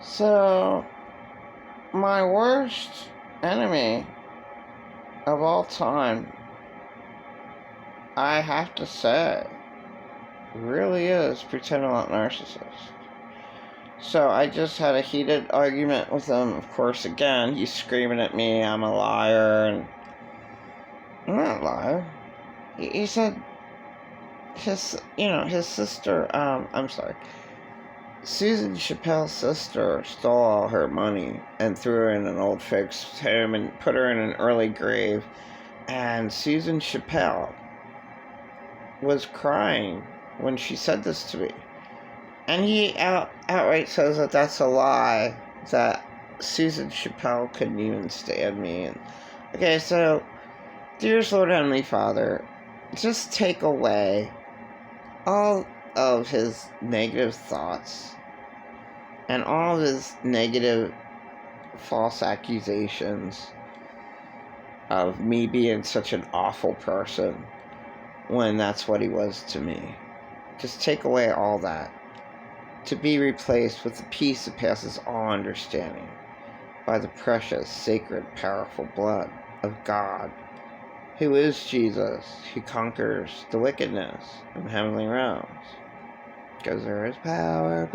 So, my worst enemy of all time, I have to say, really is pretending not narcissist. So I just had a heated argument with him. Of course, again, he's screaming at me, I'm a liar, and I'm not a liar. He said his sister, I'm sorry, Susan Chappelle's sister stole all her money and threw her in an old folks' home and put her in an early grave. And Susan Chappelle was crying when she said this to me. And he outright says that that's a lie, that Susan Chappelle couldn't even stand me. And okay, so, dearest Lord Heavenly Father, just take away all of his negative thoughts and all of his negative false accusations of me being such an awful person when that's what he was to me. Just take away all that, to be replaced with the peace that passes all understanding by the precious, sacred, powerful blood of God, who is Jesus, who conquers the wickedness in the heavenly realms. Because there is power,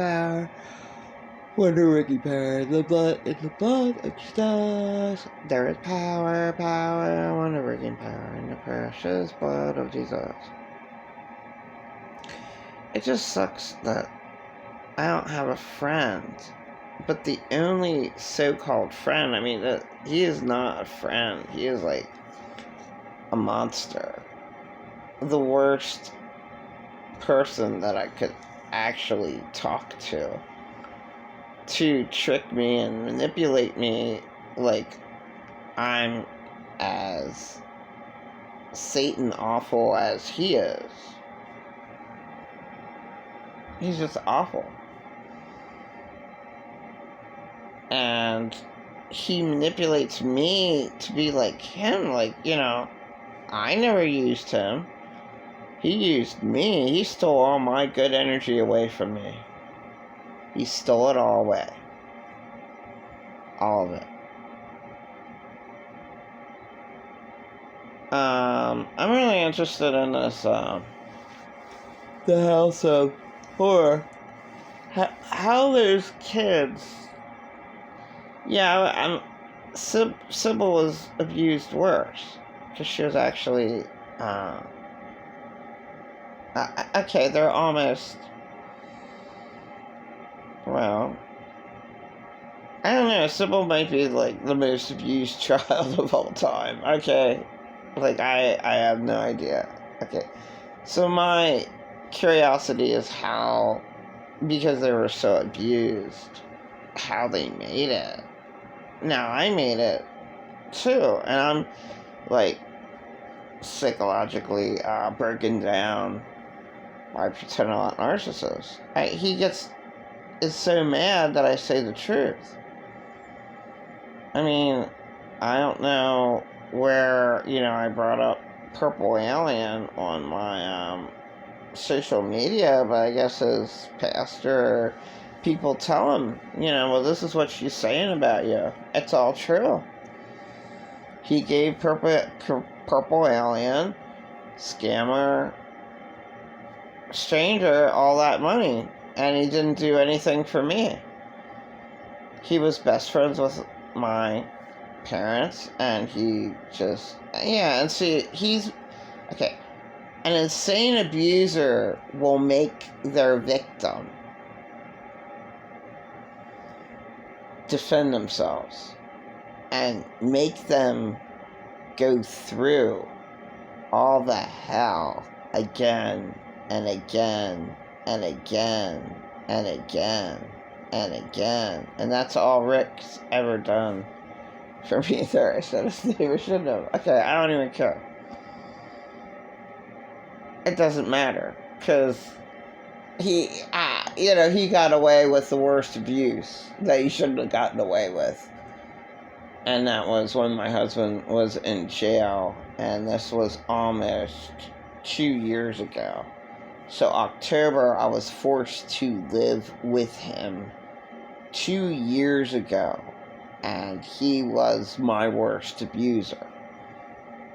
wonder-working power in the blood of Jesus. There is power, wonder-working power in the precious blood of Jesus. It just sucks that I don't have a friend. But the only so-called friend, he is not a friend. He is like a monster. The worst person that I could actually talk to trick me and manipulate me like I'm as Satan awful as he is. He's just awful. And he manipulates me to be like him. I never used him. He used me. He stole all my good energy away from me. He stole it all away. All of it. I'm really interested in this, the House of Horror. How those kids... Yeah, Sybil was abused worse. Because she was actually, okay, they're almost... Well... I don't know, Sybil might be, like, the most abused child of all time. Okay. I have no idea. Okay. So my curiosity is how, because they were so abused, how they made it. Now, I made it, too. And I'm, psychologically broken down by pretending I'm not narcissist. He is so mad that I say the truth. I don't know where, I brought up Purple Alien on my social media, but I guess his pastor, people tell him, well, this is what she's saying about you. It's all true. He gave Purple Alien, scammer, stranger, all that money, and he didn't do anything for me. He was best friends with my parents, and he just, and see, okay, an insane abuser will make their victim defend themselves and make them go through all the hell again and again and again and again and again. And that's all Rick's ever done for me there. I said his name, or shouldn't have. Okay, I don't even care. It doesn't matter, because he got away with the worst abuse that he shouldn't have gotten away with. And that was when my husband was in jail, and this was almost 2 years ago. So October, I was forced to live with him 2 years ago, and he was my worst abuser.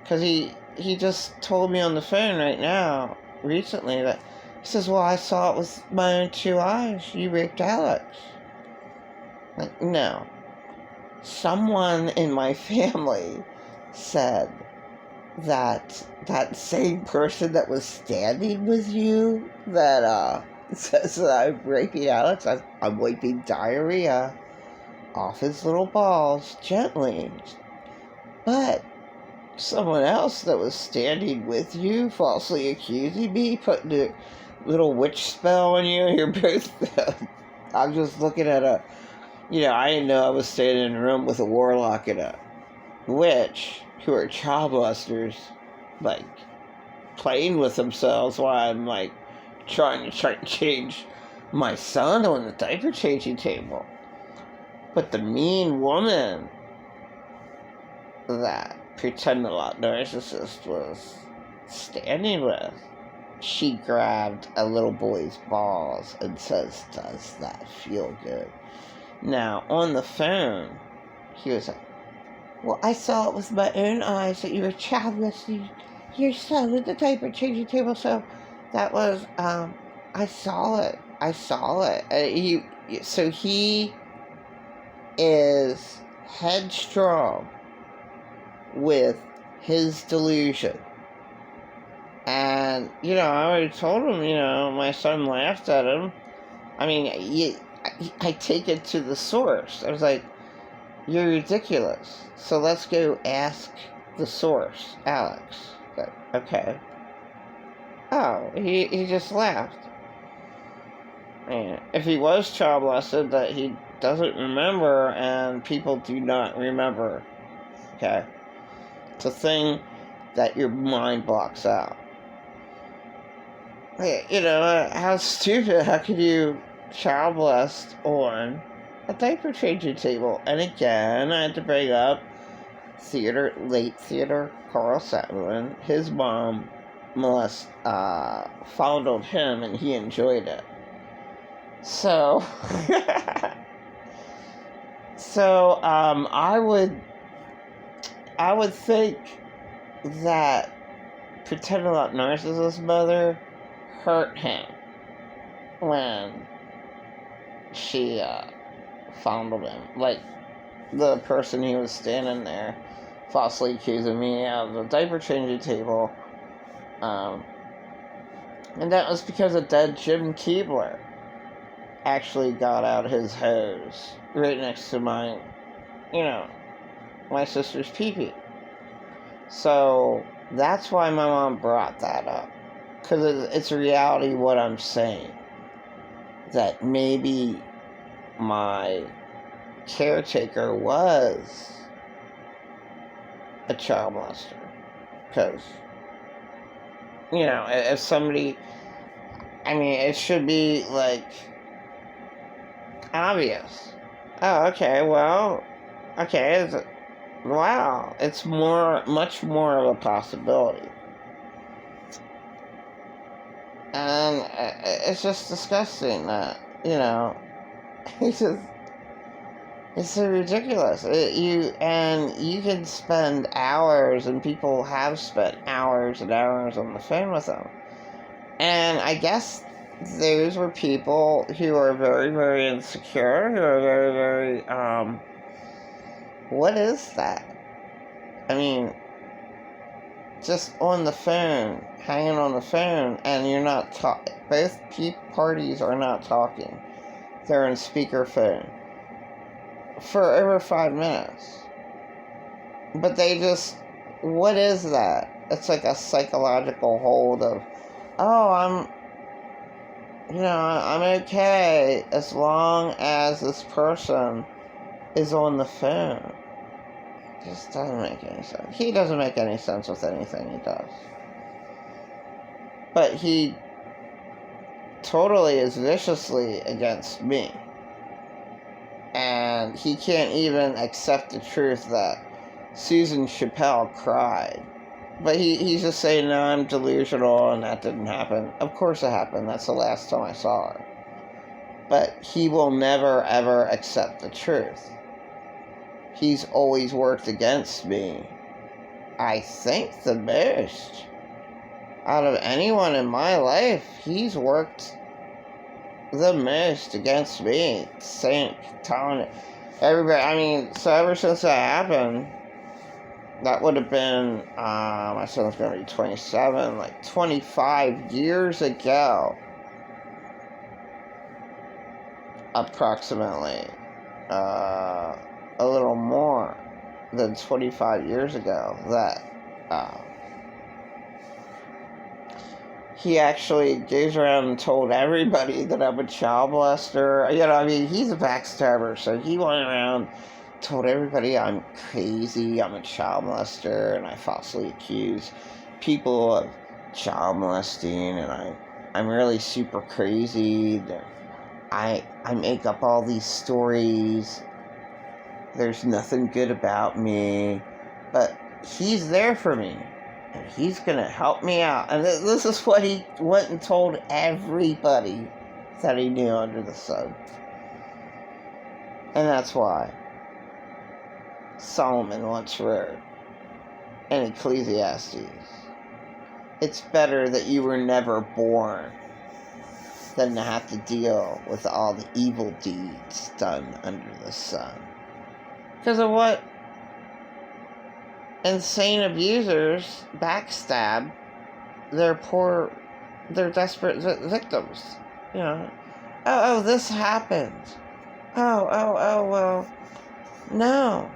Because he just told me on the phone right now, recently, that he says, well, I saw it with my own 2 eyes. You raped Alex. Like, no. Someone in my family said that that same person that was standing with you that says that I'm raping Alex, I'm wiping diarrhea off his little balls gently. But someone else that was standing with you, falsely accusing me, putting a little witch spell on you, you're both... I'm just looking at I didn't know I was standing in a room with a warlock and a witch who are child molesters, like, playing with themselves while I'm, like, trying to change my son on the diaper changing table. But the mean woman that Pretend a Lot Narcissist was standing with, she grabbed a little boy's balls and says, does that feel good? Now, on the phone, he was like, well, I saw it with my own eyes that you were childless. Your son at the diaper changing table. So that was, I saw it. So he is headstrong with his delusion. And, I already told him, my son laughed at him. I mean, I take it to the source. I was like, you're ridiculous. So let's go ask the source, Alex. But, okay. Oh, he just laughed. And if he was child molested, that he doesn't remember, and people do not remember. Okay? It's a thing that your mind blocks out. How stupid, how could you child molest on a diaper changing table? And again, I had to bring up late theater Carl Sattler. His mom fondled him, and he enjoyed it. So, I would think that Pretend a Lot Narcissist mother hurt him when she fondled him. Like the person he was standing there falsely accusing me of the diaper changing table. And that was because a dead Jim Keebler actually got out his hose right next to my sister's pee-pee. So that's why my mom brought that up. Because it's a reality what I'm saying. That maybe my caretaker was a child molester. Because, if somebody... it should be, obvious. Oh, okay, well... Okay, wow. It's much more of a possibility. And it's just disgusting that, it's so ridiculous. You can spend hours, and people have spent hours and hours on the phone with them. And I guess those were people who are very, very insecure, who are very, very, what is that? Just on the phone, hanging on the phone, and you're not talking. Both parties are not talking. They're in speakerphone for over 5 minutes. But what is that? It's like a psychological hold of, oh, I'm okay as long as this person is on the phone. It just doesn't make any sense. He doesn't make any sense with anything he does. But he totally is viciously against me. And he can't even accept the truth that Susan Chappelle cried. But he's just saying, no, I'm delusional and that didn't happen. Of course it happened. That's the last time I saw her. but he will never ever accept the truth. He's always worked against me. I think the most out of anyone in my life, he's worked the most against me. Telling everybody, I mean, so ever since that happened, that would have been, my son's going to be 27, like 25 years ago, approximately, a little more than 25 years ago, that, he actually goes around and told everybody that I'm a child molester. You know, I mean, he's a backstabber, so he went around, told everybody I'm crazy, I'm a child molester, and I falsely accuse people of child molesting, and I'm really super crazy. I make up all these stories. There's nothing good about me, but he's there for me. And he's going to help me out. And this is what he went and told everybody that he knew under the sun. And that's why Solomon once wrote in Ecclesiastes, it's better that you were never born than to have to deal with all the evil deeds done under the sun. Because of what insane abusers backstab their desperate victims. You know, oh, this happened. Well, no.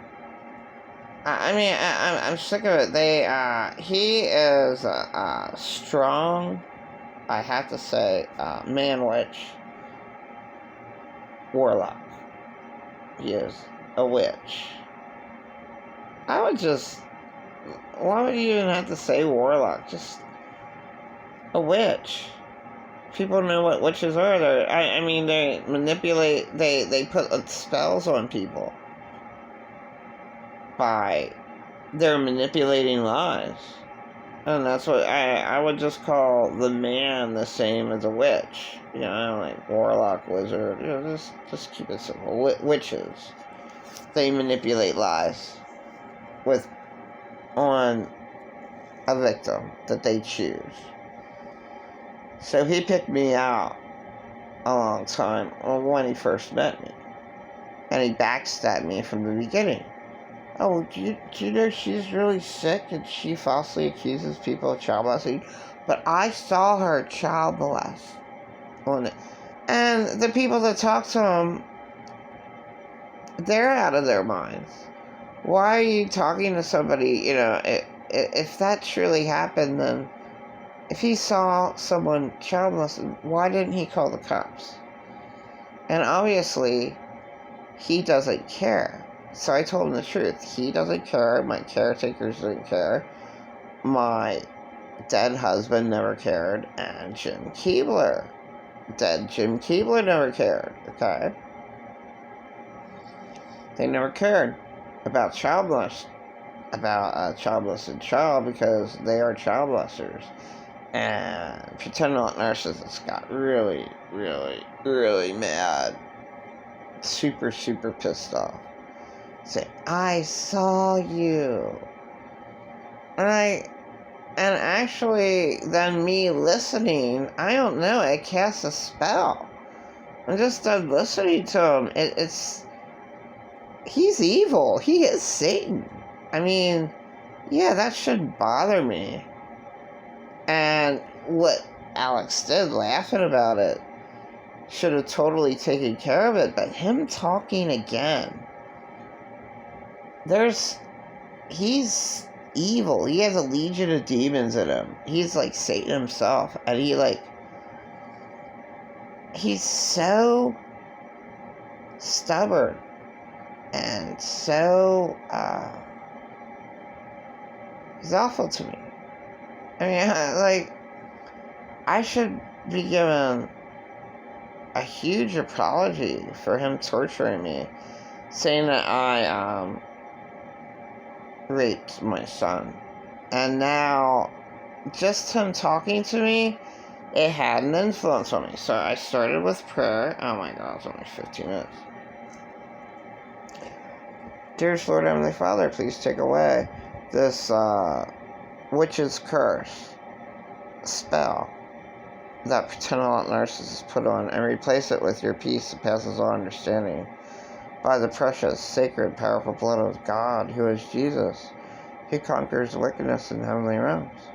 I mean, I'm sick of it. He is a strong, I have to say, man-witch warlock. He is a witch. Why would you even have to say warlock? Just a witch. People know what witches are. I mean, they manipulate, they put spells on people they're manipulating lies. And that's what I would just call the man the same as a witch. You know, like warlock, wizard. You know, just keep it simple. Witches. They manipulate lies on a victim that they choose. So he picked me out a long time when he first met me. And he backstabbed me from the beginning. Oh, do you know she's really sick and she falsely accuses people of child molesting? But I saw her child molest on it. And the people that talk to him, they're out of their minds. Why are you talking to somebody, you know, if that truly happened, then if he saw someone child molested, why didn't he call the cops? And obviously, he doesn't care. So I told him the truth. He doesn't care. My caretakers didn't care. My dead husband never cared. And Jim Keebler. Dead Jim Keebler never cared. Okay? They never cared about child molest. About a child molested child because they are child molesters. And pretend not narcissists got really, really, really mad. Super, super pissed off. Say, I saw you. And actually, then me listening, I don't know, it casts a spell. I'm just done listening to him. He's evil. He is Satan. I mean, yeah, that shouldn't bother me. And what Alex did, laughing about it, should have totally taken care of it. But him talking again, he's evil. He has a legion of demons in him. He's like Satan himself. And he's so stubborn and so, he's awful to me. I mean, I should be given a huge apology for him torturing me, saying that I, raped my son. And now, just him talking to me it had an influence on me. So I started with prayer. Oh my God, it's only 15 minutes. Dearest Lord Heavenly Father, please take away this witch's curse spell that Benevolent Narcissus put on, and replace it with your peace that passes all understanding, by the precious, sacred, powerful blood of God, who is Jesus, who conquers wickedness in heavenly realms.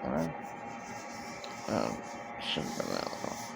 Alright. Should have been that long.